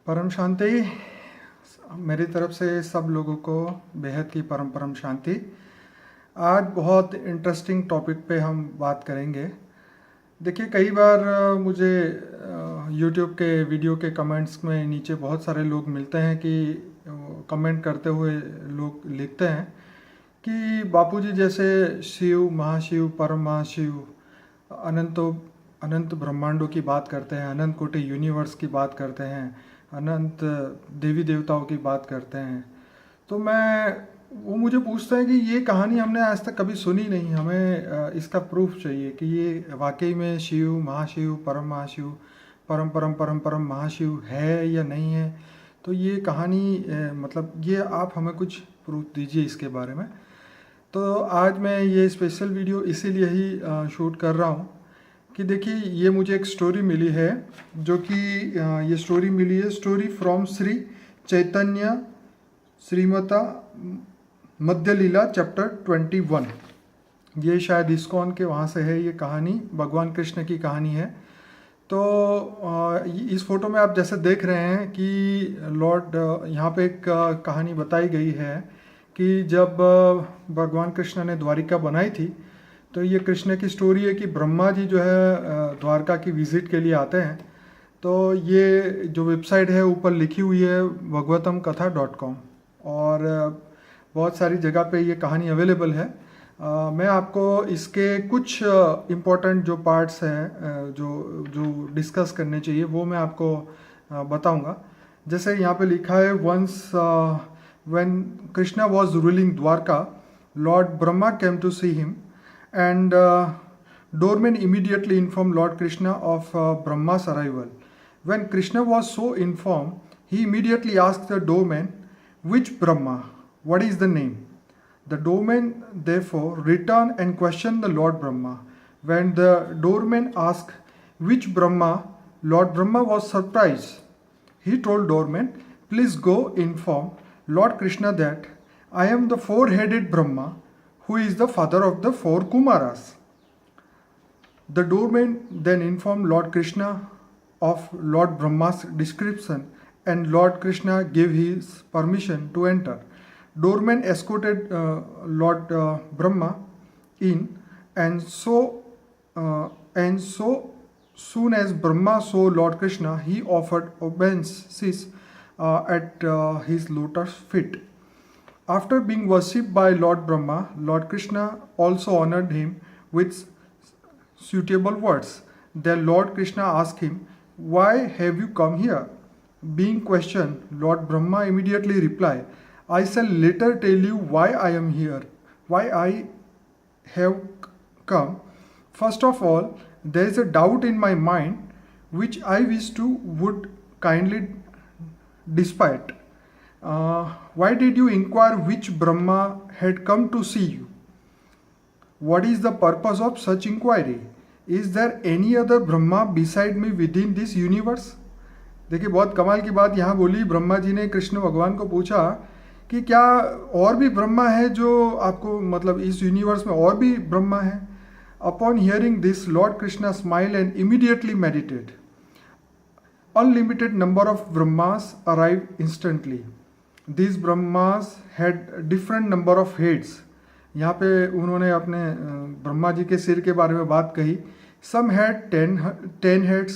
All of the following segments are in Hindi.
परम शांति। मेरी तरफ से सब लोगों को बेहद की परम परम शांति। आज बहुत इंटरेस्टिंग टॉपिक पे हम बात करेंगे। देखिए, कई बार मुझे यूट्यूब के वीडियो के कमेंट्स में नीचे बहुत सारे लोग मिलते हैं कि कमेंट करते हुए लोग लिखते हैं कि बापूजी जैसे शिव, महाशिव, परम महाशिव, अनंतो अनंत ब्रह्मांडों की बात करते हैं, अनंत कोटि यूनिवर्स की बात करते हैं, अनंत देवी देवताओं की बात करते हैं। तो वो मुझे पूछते हैं कि ये कहानी हमने आज तक कभी सुनी नहीं, हमें इसका प्रूफ चाहिए कि ये वाकई में शिव, महाशिव, परम महाशिव, परम परम परम परम महाशिव है या नहीं है। तो ये कहानी मतलब ये आप हमें कुछ प्रूफ दीजिए इसके बारे में। तो आज मैं ये स्पेशल वीडियो इसीलिए ही शूट कर रहा हूँ कि देखिए, ये मुझे एक स्टोरी मिली है जो कि ये स्टोरी मिली है स्टोरी फ्रॉम श्री चैतन्य श्रीमता मध्य लीला चैप्टर 21। ये शायद इस्कॉन के वहाँ से है। ये कहानी भगवान कृष्ण की कहानी है। तो इस फोटो में आप जैसे देख रहे हैं कि लॉर्ड यहाँ पे एक कहानी बताई गई है कि जब भगवान कृष्ण ने द्वारिका बनाई थी, तो ये कृष्ण की स्टोरी है कि ब्रह्मा जी जो है द्वारका की विज़िट के लिए आते हैं। तो ये जो वेबसाइट है ऊपर लिखी हुई है bhagavatamkatha.com, और बहुत सारी जगह पे ये कहानी अवेलेबल है। मैं आपको इसके कुछ इम्पोर्टेंट जो पार्ट्स हैं जो जो डिस्कस करने चाहिए वो मैं आपको बताऊंगा। जैसे यहाँ पे लिखा है, once when Krishna was ruling Dwarka, lord Brahma came to see him and doorman immediately informed Lord Krishna of Brahma's arrival. When Krishna was so informed, he immediately asked the doorman, "Which Brahma? What is the name?" The doorman therefore returned and questioned the Lord Brahma. When the doorman asked which Brahma, Lord Brahma was surprised. He told doorman, "Please go inform Lord Krishna that I am the four-headed Brahma, who is the father of the four Kumaras." The doorman then informed Lord Krishna of Lord Brahma's description, and Lord Krishna gave his permission to enter. Doorman escorted Lord Brahma in, and so soon as Brahma saw Lord Krishna, he offered obeisances at his lotus feet. After being worshipped by Lord Brahma, Lord Krishna also honored him with suitable words. Then Lord Krishna asked him, "Why have you come here?" Being questioned, Lord Brahma immediately replied, "I shall later tell you why I am here, why I have come. First of all, there is a doubt in my mind which I wish to would kindly dissipate. Why did you inquire which Brahma had come to see you? What is the purpose of such inquiry? Is there any other Brahma beside me within this universe?" देखिए, बहुत कमाल की बात यहाँ बोली। ब्रह्मा जी ने कृष्ण भगवान को पूछा कि क्या और भी ब्रह्मा है जो आपको, मतलब इस यूनिवर्स में और भी ब्रह्मा है। Upon hearing this, Lord Krishna smile and immediately mediated. Unlimited number of Brahmas arrived instantly. These Brahmas had different number of heads. यहाँ पे उन्होंने अपने ब्रह्मा जी के सिर के बारे में बात कही। Some had 10 heads,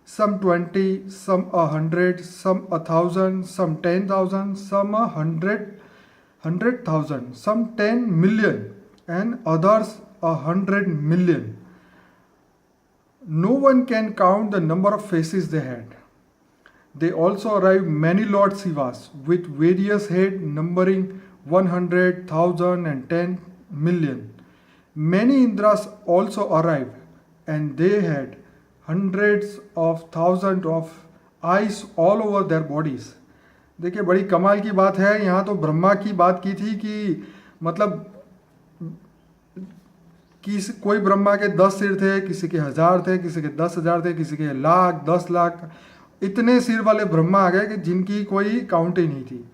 some 20, some 100, some 1,000, some 10,000, some 100,000, some 10 million, and others 100 million. No one can count the number of faces they had. They also arrived many Lord Shivas with various heads numbering 100,000 and 10 million. Many Indras also arrived, and they had hundreds of thousands of eyes all over their bodies. देखिए, बड़ी कमाल की बात है। यहाँ तो ब्रह्मा की बात की थी कि मतलब कोई ब्रह्मा के 10 सिर थे, किसी के 1000 थे, किसी के 10,000 थे, किसी के लाख, 10 लाख, इतने सिर वाले ब्रह्मा आ गए कि जिनकी कोई काउंट ही नहीं थी।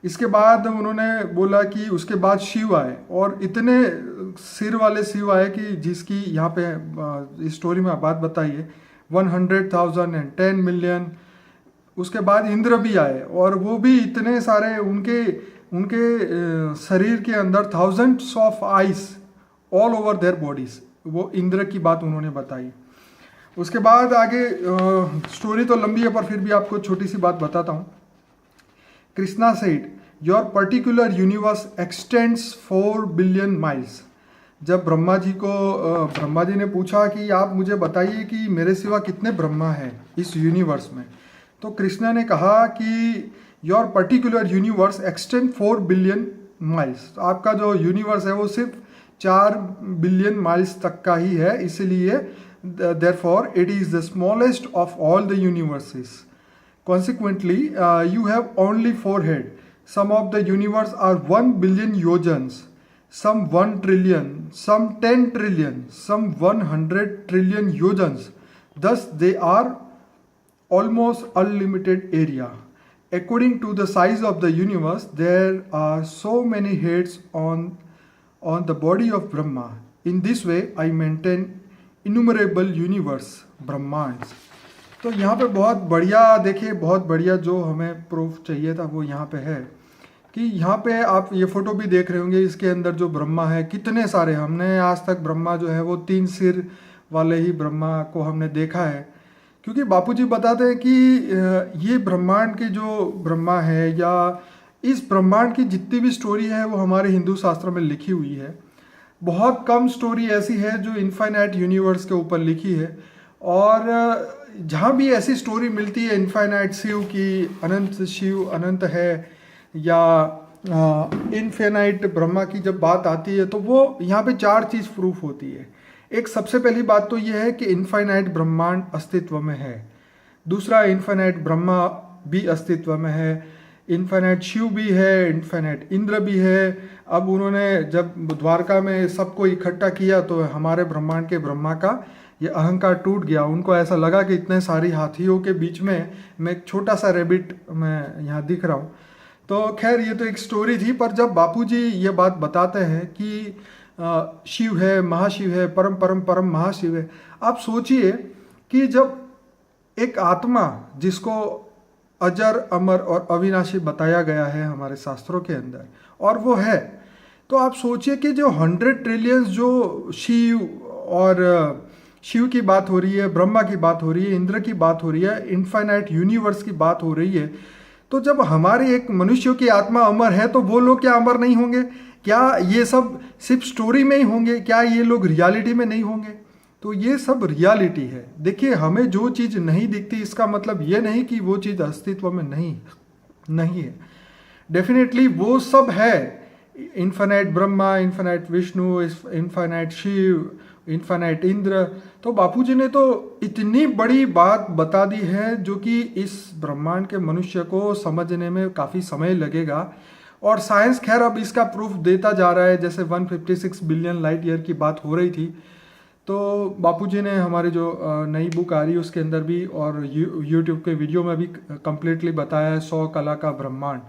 इसके बाद उन्होंने बोला कि उसके बाद शिव आए, और इतने सिर वाले शिव आए कि जिसकी यहाँ पे इस स्टोरी में बात बताइए 100,000 एंड 10 मिलियन। उसके बाद इंद्र भी आए, और वो भी इतने सारे उनके उनके शरीर के अंदर thousands of ice all over their bodies, वो इंद्र की बात उन्होंने बताई। उसके बाद आगे स्टोरी तो लंबी है पर फिर भी आपको छोटी सी बात बताता हूँ। Krishna said your particular universe x tends 4 billion miles. जब ब्रह्मा जी ने पूछा कि आप मुझे बताइए कि मेरे सिवा कितने ब्रह्मा हैं इस यूनिवर्स में, तो कृष्णा ने कहा कि your particular universe extend 4 billion miles. आपका जो यूनिवर्स है वो सिर्फ 4 बिलियन माइल्स तक का ही है, इसीलिए therefore it is the smallest of all the universes. Consequently you have only 4 head. Some of the universe are 1 billion योजन्स, some 1 trillion, some 10 trillion, some 100 trillion yojans. Thus, they are almost unlimited area. According to the size of the universe, there are so many heads on the body of Brahma. In this way, I maintain innumerable universe, Brahmands. तो यहाँ पे बहुत बढ़िया देखिए, बहुत बढ़िया जो हमें प्रूफ चाहिए था वो यहाँ पे है कि यहाँ पे आप ये फोटो भी देख रहे होंगे, इसके अंदर जो ब्रह्मा है कितने सारे, हमने आज तक ब्रह्मा जो है वो 3 सिर वाले ही ब्रह्मा को हमने देखा है। क्योंकि बापूजी बताते हैं कि ये ब्रह्मांड के जो ब्रह्मा है या इस ब्रह्मांड की जितनी भी स्टोरी है वो हमारे हिंदू शास्त्रों में लिखी हुई है। बहुत कम स्टोरी ऐसी है जो इनफाइनाइट यूनिवर्स के ऊपर लिखी है, और जहाँ भी ऐसी स्टोरी मिलती है इनफाइनाइट शिव की, अनंत शिव अनंत है, या इनफिनाइट ब्रह्मा की जब बात आती है तो वो यहाँ पे 4 चीज़ प्रूफ होती है। एक सबसे पहली बात तो ये है कि इनफाइनाइट ब्रह्मांड अस्तित्व में है। दूसरा, इनफाइनाइट ब्रह्मा भी अस्तित्व में है, इनफाइनाइट शिव भी है, इनफाइनाइट इंद्र भी है। अब उन्होंने जब द्वारका में सबको इकट्ठा किया तो हमारे ब्रह्मांड के ब्रह्मा का ये अहंकार टूट गया। उनको ऐसा लगा कि इतने सारी हाथियों के बीच में मैं एक छोटा सा रेबिट मैं यहाँ दिख रहा हूँ। तो खैर ये तो एक स्टोरी थी, पर जब बापूजी ये बात बताते हैं कि शिव है, महाशिव है, परम परम परम महाशिव है, आप सोचिए कि जब एक आत्मा जिसको अजर अमर और अविनाशी बताया गया है हमारे शास्त्रों के अंदर, और वो है, तो आप सोचिए कि जो 100 ट्रिलियंस जो शिव की बात हो रही है, ब्रह्मा की बात हो रही है, इंद्र की बात हो रही है, इनफाइनाइट यूनिवर्स की बात हो रही है, तो जब हमारे एक मनुष्य की आत्मा अमर है तो वो लोग क्या अमर नहीं होंगे? क्या ये सब सिर्फ स्टोरी में ही होंगे? क्या ये लोग रियलिटी में नहीं होंगे? तो ये सब रियलिटी है। देखिए, हमें जो चीज़ नहीं दिखती इसका मतलब ये नहीं कि वो चीज़ अस्तित्व में नहीं है। डेफिनेटली वो सब है। Infinite Brahma, infinite Vishnu, infinite Shiva, infinite Indra. तो बापूजी ने तो इतनी बड़ी बात बता दी है जो कि इस ब्रह्मांड के मनुष्य को समझने में काफ़ी समय लगेगा, और साइंस खैर अब इसका प्रूफ देता जा रहा है। जैसे 156 बिलियन लाइट ईयर की बात हो रही थी, तो बापूजी ने हमारी जो नई बुक आ रही है उसके अंदर भी और यूट्यूब के वीडियो में भी कंप्लीटली बताया है 100 कला का ब्रह्मांड,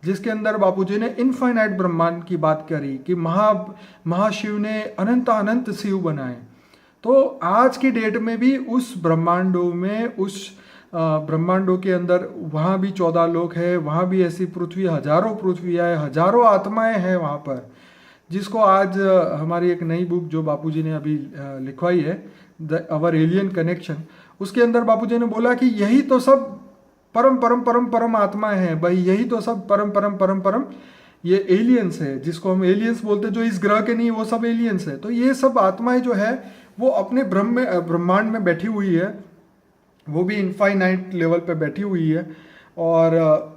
जिसके अंदर बापूजी ने इनफाइनाइट ब्रह्मांड की बात करी कि महाशिव ने अनंत अनंत शिव बनाए। तो आज की डेट में भी उस ब्रह्मांडों में, उस ब्रह्मांडों के अंदर वहाँ भी 14 लोक है, वहाँ भी ऐसी पृथ्वी, हजारों पृथ्वियाँ है, हजारों आत्माएं हैं वहाँ पर, जिसको आज हमारी एक नई बुक जो बापूजी ने अभी लिखवाई है, अवर एलियन कनेक्शन, उसके अंदर बापूजी ने बोला कि यही तो सब परम परम परम परम आत्माएं हैं भाई, यही तो सब परम परम परम परम ये एलियंस है, जिसको हम एलियंस बोलते हैं, जो इस ग्रह के नहीं, वो सब एलियंस है। तो ये सब आत्माएं जो है वो अपने ब्रह्मांड में बैठी हुई है, वो भी इनफाइनाइट लेवल पे बैठी हुई है, और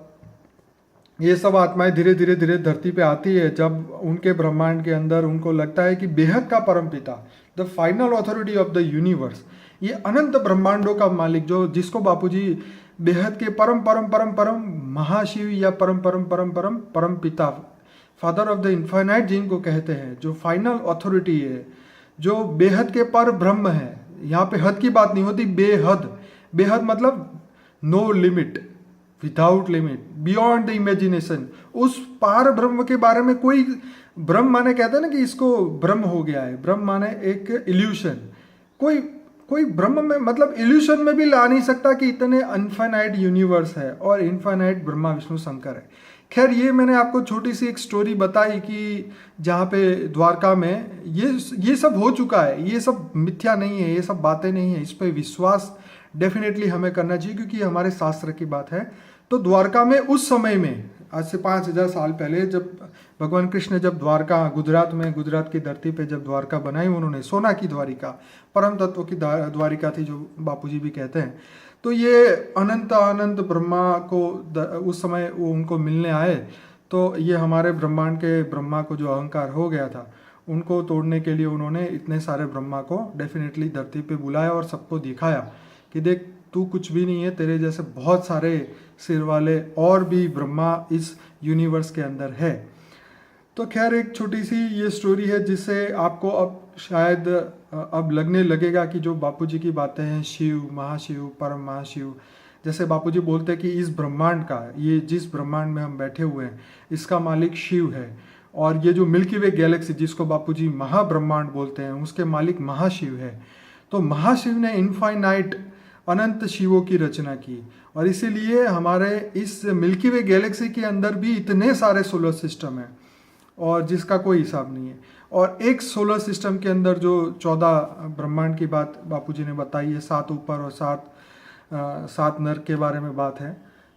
ये सब आत्माएं धीरे धीरे धीरे धरती पे आती है जब उनके ब्रह्मांड के अंदर उनको लगता है कि बेहद का परमपिता, the final authority of the universe, ये अनंत ब्रह्मांडों का मालिक, जो जिसको बापूजी बेहद के परम परम परम परम महाशिव या परम परम परम परम परम पिता, फादर ऑफ द इनफाइनाइट जिनको कहते हैं, जो फाइनल अथॉरिटी है, जो बेहद के पर ब्रह्म है। यहाँ पे हद की बात नहीं होती, बेहद। बेहद मतलब no limit, without limit, beyond the imagination. उस पार ब्रह्म के बारे में कोई, ब्रह्म माने कहते हैं ना कि इसको ब्रह्म हो गया है, ब्रह्म माने एक इल्यूशन, कोई कोई ब्रह्म में मतलब इल्यूशन में भी ला नहीं सकता कि इतने अनफाइनाइट यूनिवर्स है और इनफाइनाइट ब्रह्मा विष्णु शंकर है। खैर ये मैंने आपको छोटी सी एक स्टोरी बताई कि जहाँ पे द्वारका में ये सब हो चुका है, ये सब मिथ्या नहीं है, ये सब बातें नहीं है, इस पर विश्वास डेफिनेटली हमें करना चाहिए क्योंकि हमारे शास्त्र की बात है। तो द्वारका में उस समय में आज से 5000 साल पहले जब भगवान कृष्ण ने जब द्वारका गुजरात में, गुजरात की धरती पे जब द्वारका बनाई उन्होंने, सोना की द्वारिका, परम तत्व की द्वारिका थी जो बापूजी भी कहते हैं। तो ये अनंत अनंत ब्रह्मा को उस समय वो उनको मिलने आए। तो ये हमारे ब्रह्मांड के ब्रह्मा को जो अहंकार हो गया था उनको तोड़ने के लिए उन्होंने इतने सारे ब्रह्मा को डेफिनेटली धरती पे बुलाया और सबको दिखाया कि देख तू कुछ भी नहीं है, तेरे जैसे बहुत सारे सिर वाले और भी ब्रह्मा इस यूनिवर्स के अंदर है। तो खैर एक छोटी सी ये स्टोरी है जिससे आपको अब शायद अब लगने लगेगा कि जो बापूजी की बातें हैं, शिव, महाशिव, परम महाशिव, जैसे बापूजी बोलते हैं कि इस ब्रह्मांड का, ये जिस ब्रह्मांड में हम बैठे हुए हैं इसका मालिक शिव है, और ये जो मिल्की वे गैलेक्सी जिसको बापूजी महाब्रह्मांड बोलते हैं उसके मालिक महाशिव है। तो महाशिव ने इनफाइनाइट अनंत शिवों की रचना की और इसीलिए हमारे इस मिल्की वे गैलेक्सी के अंदर भी इतने सारे सोलर सिस्टम हैं और जिसका कोई हिसाब नहीं है। और एक सोलर सिस्टम के अंदर जो 14 ब्रह्मांड की बात बापूजी ने बताई है, 7 ऊपर और 7 नर्क के बारे में बात है।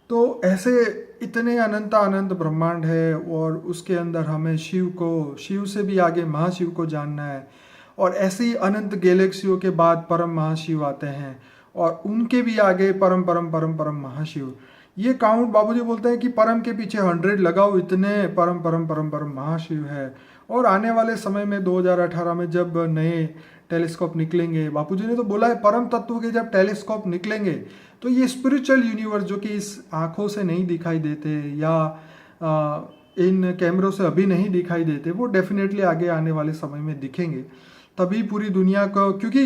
तो ऐसे इतने अनंत अनंत ब्रह्मांड है और उसके अंदर हमें शिव से भी आगे महाशिव को जानना है। और ऐसी अनंत गैलेक्सियों के बाद परम महाशिव आते हैं और उनके भी आगे परम परम परम परम महाशिव। ये काउंट बाबूजी बोलते हैं कि परम के पीछे 100 लगाओ, इतने परम परम परम परम महाशिव है। और आने वाले समय में 2018 में जब नए टेलीस्कोप निकलेंगे, बापूजी ने तो बोला है परम तत्व के जब टेलीस्कोप निकलेंगे तो ये स्पिरिचुअल यूनिवर्स जो कि इस आँखों से नहीं दिखाई देते या इन कैमरों से अभी नहीं दिखाई देते, वो डेफिनेटली आगे आने वाले समय में दिखेंगे। तभी पूरी दुनिया को, क्योंकि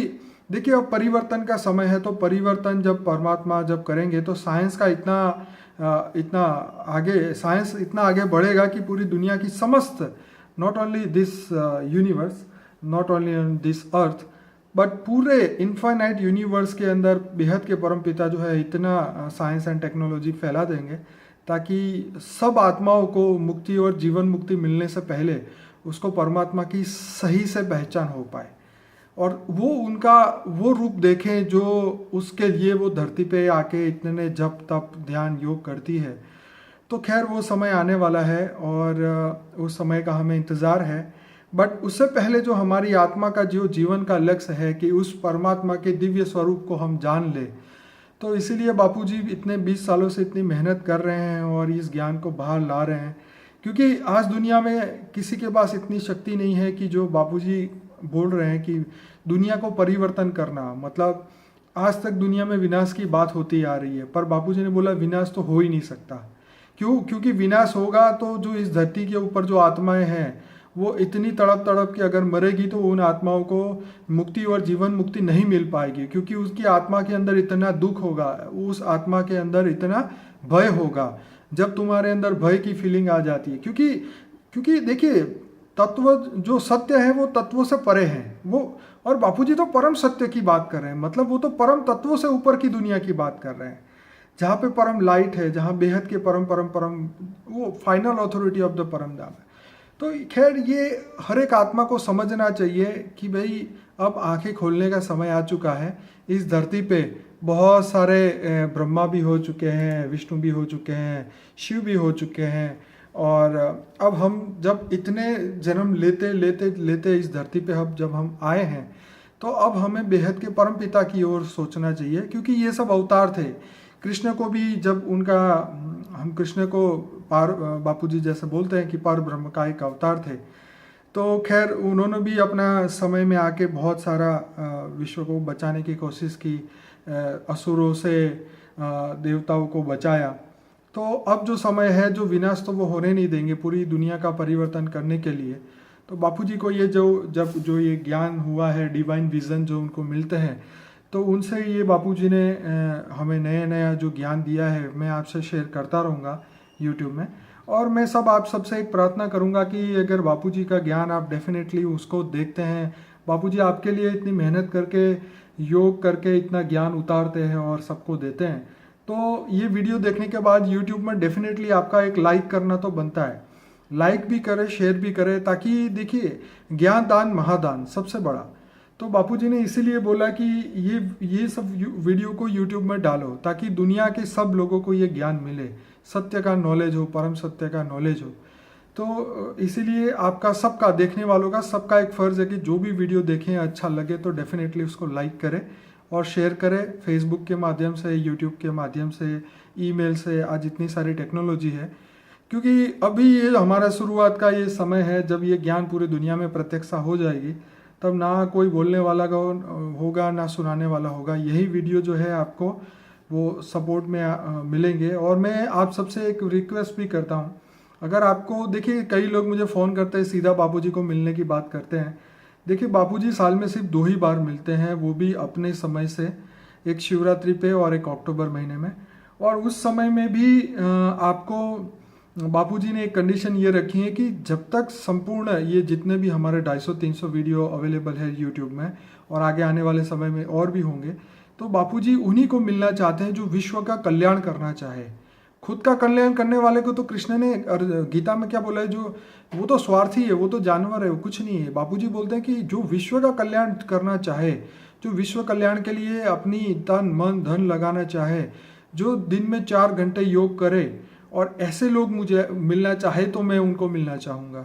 देखिए अब परिवर्तन का समय है, तो परिवर्तन जब परमात्मा जब करेंगे तो साइंस का इतना आगे, साइंस इतना आगे बढ़ेगा कि पूरी दुनिया की समस्त, not only this universe, not only on this earth, but पूरे इनफाइनाइट यूनिवर्स के अंदर बेहद के परम पिता जो है इतना साइंस एंड टेक्नोलॉजी फैला देंगे ताकि सब आत्माओं को मुक्ति और जीवन मुक्ति मिलने से पहले उसको परमात्मा की सही से पहचान हो पाए और वो उनका वो रूप देखें जो उसके लिए वो धरती पे आके इतने जप तप ध्यान योग करती है। तो खैर वो समय आने वाला है और उस समय का हमें इंतज़ार है। बट उससे पहले जो हमारी आत्मा का जो जीवन का लक्ष्य है कि उस परमात्मा के दिव्य स्वरूप को हम जान ले, तो इसीलिए बापूजी इतने 20 सालों से इतनी मेहनत कर रहे हैं और इस ज्ञान को बाहर ला रहे हैं। क्योंकि आज दुनिया में किसी के पास इतनी शक्ति नहीं है कि जो बापूजी बोल रहे हैं कि दुनिया को परिवर्तन करना, मतलब आज तक दुनिया में विनाश की बात होती आ रही है, पर बापूजी ने बोला विनाश तो हो ही नहीं सकता। क्योंकि विनाश होगा तो जो इस धरती के ऊपर जो आत्माएं हैं वो इतनी तड़प तड़प के अगर मरेगी तो उन आत्माओं को मुक्ति और जीवन मुक्ति नहीं मिल पाएगी, क्योंकि उसकी आत्मा के अंदर इतना दुख होगा, उस आत्मा के अंदर इतना भय होगा। जब तुम्हारे अंदर भय की फीलिंग आ जाती है, क्योंकि देखिए तत्व जो सत्य है वो तत्वों से परे है वो, और बापूजी तो परम सत्य की बात कर रहे हैं, मतलब वो तो परम तत्वों से ऊपर की दुनिया की बात कर रहे हैं जहाँ पे परम लाइट है, जहाँ बेहद के परम परम परम वो फाइनल अथॉरिटी ऑफ द परम धाम है। तो खैर ये हर एक आत्मा को समझना चाहिए कि भाई अब आंखें खोलने का समय आ चुका है। इस धरती पे बहुत सारे ब्रह्मा भी हो चुके हैं, विष्णु भी हो चुके हैं, शिव भी हो चुके हैं, और अब हम जब इतने जन्म लेते लेते लेते इस धरती पे अब जब हम आए हैं तो अब हमें बेहद के परम पिता की ओर सोचना चाहिए, क्योंकि ये सब अवतार थे। कृष्ण को भी जब उनका, हम कृष्ण को बापूजी जैसे बोलते हैं कि पार ब्रह्म का एक अवतार थे, तो खैर उन्होंने भी अपना समय में आके बहुत सारा विश्व को बचाने की कोशिश की, असुरों से देवताओं को बचाया। तो अब जो समय है, जो विनाश तो वो होने नहीं देंगे पूरी दुनिया का परिवर्तन करने के लिए। तो बापूजी को ये जो ये ज्ञान हुआ है, डिवाइन विजन जो उनको मिलते हैं, तो उनसे ये बापूजी ने हमें नया जो ज्ञान दिया है मैं आपसे शेयर करता रहूँगा यूट्यूब में। और मैं आप सबसे एक प्रार्थना करूँगा कि अगर बापूजी का ज्ञान आप डेफिनेटली उसको देखते हैं, बापूजी आपके लिए इतनी मेहनत करके योग करके इतना ज्ञान उतारते हैं और सबको देते हैं। तो ये वीडियो देखने के बाद यूट्यूब में डेफिनेटली आपका एक लाइक करना तो बनता है, लाइक भी करें, शेयर भी करें, ताकि देखिए ज्ञान दान महादान सबसे बड़ा। तो बापूजी ने इसीलिए बोला कि ये सब वीडियो को यूट्यूब में डालो ताकि दुनिया के सब लोगों को ये ज्ञान मिले, सत्य का नॉलेज हो, परम सत्य का नॉलेज हो। तो इसीलिए आपका सबका, देखने वालों का सबका एक फ़र्ज़ है कि जो भी वीडियो देखें अच्छा लगे तो डेफिनेटली उसको लाइक करें और शेयर करें, फेसबुक के माध्यम से, यूट्यूब के माध्यम से, ईमेल से। आज इतनी सारी टेक्नोलॉजी है, क्योंकि अभी ये हमारा शुरुआत का ये समय है जब ये ज्ञान पूरी दुनिया में प्रत्यक्ष हो जाएगी, तब ना कोई बोलने वाला होगा ना सुनाने वाला होगा। यही वीडियो जो है आपको वो सपोर्ट में मिलेंगे। और मैं आप सबसे एक रिक्वेस्ट भी करता हूँ, अगर आपको, देखिए कई लोग मुझे फ़ोन करते हैं, सीधा बापूजी को मिलने की बात करते हैं। देखिए बापूजी साल में सिर्फ 2 ही बार मिलते हैं, वो भी अपने समय से, एक शिवरात्रि पे और एक अक्टूबर महीने में। और उस समय में भी आपको बापूजी ने एक कंडीशन ये रखी है कि जब तक संपूर्ण ये जितने भी हमारे 250-300 वीडियो अवेलेबल है यूट्यूब में, और आगे आने वाले समय में और भी होंगे, तो बापूजी उन्हीं को मिलना चाहते हैं जो विश्व का कल्याण करना चाहे। खुद का कल्याण करने वाले को तो कृष्ण ने गीता में क्या बोला है, जो वो तो स्वार्थी है, वो तो जानवर है, वो कुछ नहीं है। बापूजी बोलते हैं कि जो विश्व का कल्याण करना चाहे, जो विश्व कल्याण के लिए अपनी तन मन धन लगाना चाहे, जो दिन में 4 घंटे योग करे, और ऐसे लोग मुझे मिलना चाहे तो मैं उनको मिलना चाहूँगा।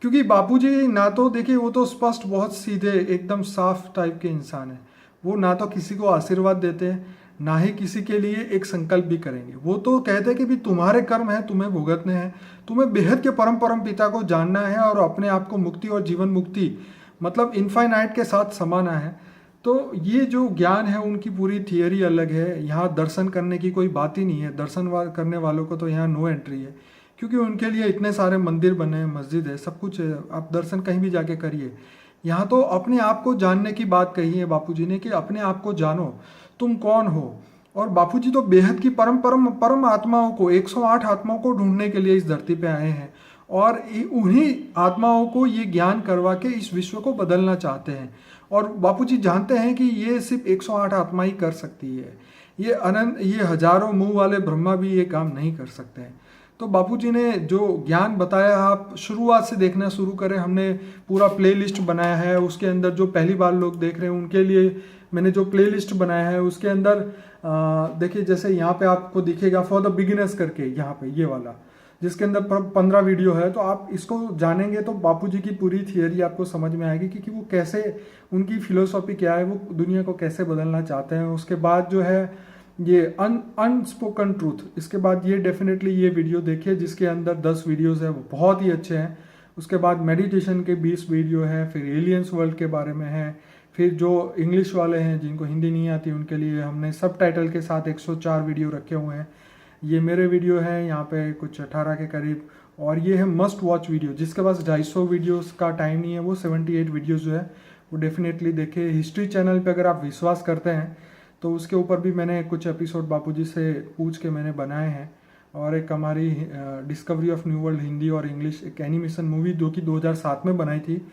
क्योंकि बापूजी ना तो, देखिए वो तो स्पष्ट, बहुत सीधे, एकदम साफ टाइप के इंसान है। वो ना तो किसी को आशीर्वाद देते हैं, ना ही किसी के लिए एक संकल्प भी करेंगे। वो तो कहते हैं कि भी तुम्हारे कर्म हैं, तुम्हें भुगतने हैं, तुम्हें बेहद के परम पिता को जानना है और अपने आप को मुक्ति और जीवन मुक्ति, मतलब इनफाइनाइट के साथ समाना है। तो ये जो ज्ञान है उनकी पूरी थियरी अलग है। यहाँ दर्शन करने की कोई बात ही नहीं है, दर्शन करने वालों को तो यहाँ नो एंट्री है, क्योंकि उनके लिए इतने सारे मंदिर बने हैं, मस्जिद है, सब कुछ है, आप दर्शन कहीं भी जाके करिए। यहाँ तो अपने आप को जानने की बात कही है बापूजी ने कि अपने आप को जानो, तुम कौन हो। और बापूजी तो बेहद की परम आत्माओं को, 108 आत्माओं को ढूंढने के लिए इस धरती पे आए हैं, और उन्हीं आत्माओं को ये ज्ञान करवा के इस विश्व को बदलना चाहते हैं। और बापूजी जानते हैं कि ये सिर्फ 108 आत्मा ही कर सकती है, ये हजारों मुंह वाले ब्रह्मा भी ये काम नहीं कर सकते हैं। तो बापूजी ने जो ज्ञान बताया, आप शुरुआत से देखना शुरू करें। हमने पूरा प्लेलिस्ट बनाया है, उसके अंदर जो पहली बार लोग देख रहे हैं उनके लिए मैंने जो प्लेलिस्ट बनाया है उसके अंदर देखिए, जैसे यहाँ पे आपको दिखेगा फॉर द बिगिनर्स करके, यहाँ पे ये वाला, जिसके अंदर 15 वीडियो है। तो आप इसको जानेंगे तो बापूजी की पूरी थियरी आपको समझ में आएगी कि वो कैसे, उनकी फिलोसॉफी क्या है, वो दुनिया को कैसे बदलना चाहते हैं। उसके बाद जो है ये अनस्पोकन ट्रूथ, इसके बाद ये डेफिनेटली ये वीडियो देखिए जिसके अंदर 10 वीडियोस है, वो बहुत ही अच्छे हैं। उसके बाद मेडिटेशन के 20 वीडियो है, फिर एलियंस वर्ल्ड के बारे में है, फिर जो इंग्लिश वाले हैं जिनको हिंदी नहीं आती उनके लिए हमने सब टाइटल के साथ 104 वीडियो रखे हुए हैं। ये मेरे वीडियो है यहाँ पे कुछ 18 के करीब, और ये है मस्ट वॉच वीडियो। जिसके पास 250 वीडियोस का टाइम नहीं है वो 78 वीडियोस जो है वो डेफिनेटली देखे। हिस्ट्री चैनल पे अगर आप विश्वास करते हैं तो उसके ऊपर भी मैंने कुछ एपिसोड बापूजी से पूछ के मैंने बनाए हैं। और एक हमारी discovery of new world Hindi और इंग्लिश, एक एनिमेशन मूवी जो कि 2007 में बनाई थी,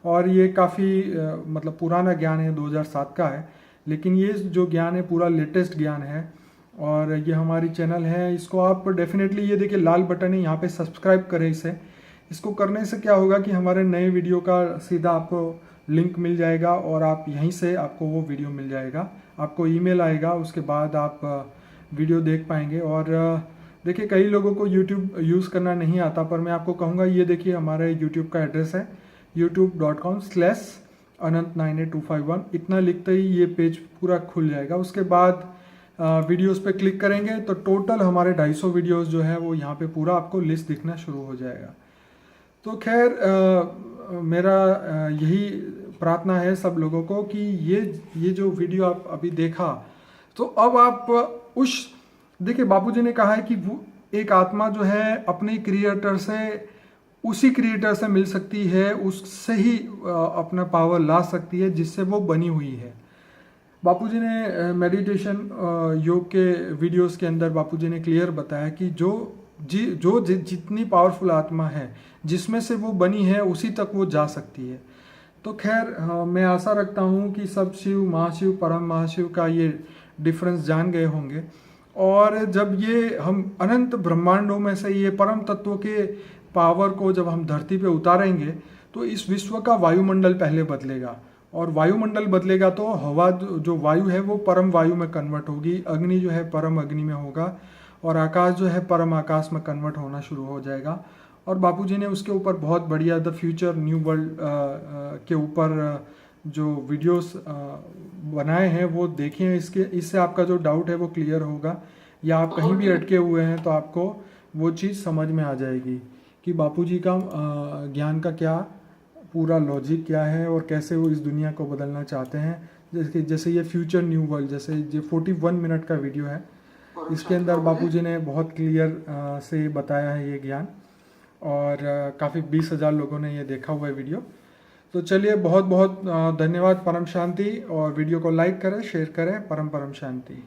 और ये काफ़ी मतलब पुराना ज्ञान है, 2007 का है, लेकिन ये जो ज्ञान है पूरा लेटेस्ट ज्ञान है। और ये हमारी चैनल है, इसको आप डेफिनेटली, ये देखिए लाल बटन है यहाँ पे, सब्सक्राइब करें इसे। इसको करने से क्या होगा कि हमारे नए वीडियो का सीधा आपको लिंक मिल जाएगा और आप यहीं से आपको वो वीडियो मिल जाएगा, आपको ईमेल आएगा, उसके बाद आप वीडियो देख पाएंगे। और देखिए कई लोगों को यूट्यूब यूज़ करना नहीं आता, पर मैं आपको कहूँगा ये देखिए हमारे यूट्यूब का एड्रेस है youtube.com/anant98251। इतना लिखते ही ये पेज पूरा खुल जाएगा। उसके बाद वीडियोस पे क्लिक करेंगे तो टोटल हमारे 250 वीडियोस जो है वो यहाँ पे पूरा आपको लिस्ट दिखना शुरू हो जाएगा। तो खैर मेरा यही प्रार्थना है सब लोगों को कि ये जो वीडियो आप अभी देखा, तो अब आप देखिए बापूजी ने कहा है कि वो एक आत्मा जो है अपने क्रिएटर से, उसी क्रिएटर से मिल सकती है, उससे ही अपना पावर ला सकती है जिससे वो बनी हुई है। बापूजी ने मेडिटेशन योग के वीडियोस के अंदर बापूजी ने क्लियर बताया कि जितनी पावरफुल आत्मा है जिसमें से वो बनी है उसी तक वो जा सकती है। तो खैर मैं आशा रखता हूँ कि सब शिव, महाशिव, परम महाशिव का ये डिफरेंस जान गए होंगे। और जब ये हम अनंत ब्रह्मांडों में से ये परम तत्व के पावर को जब हम धरती पे उतारेंगे तो इस विश्व का वायुमंडल पहले बदलेगा, और वायुमंडल बदलेगा तो हवा जो वायु है वो परम वायु में कन्वर्ट होगी, अग्नि जो है परम अग्नि में होगा, और आकाश जो है परम आकाश में कन्वर्ट होना शुरू हो जाएगा। और बापूजी ने उसके ऊपर बहुत बढ़िया द फ्यूचर न्यू वर्ल्ड के ऊपर जो वीडियोस बनाए हैं वो देखें। इससे आपका जो डाउट है वो क्लियर होगा, या आप कहीं भी अटके हुए हैं तो आपको वो चीज़ समझ में आ जाएगी कि बापूजी का ज्ञान का क्या पूरा लॉजिक क्या है और कैसे वो इस दुनिया को बदलना चाहते हैं। जैसे ये फ्यूचर न्यू वर्ल्ड, जैसे ये 41 मिनट का वीडियो है, इसके अंदर बापूजी ने बहुत क्लियर से बताया है ये ज्ञान, और काफ़ी 20,000 लोगों ने ये देखा हुआ है वीडियो। तो चलिए, बहुत बहुत धन्यवाद। परम शांति। और वीडियो को लाइक करें, शेयर करें। परम परम शांति।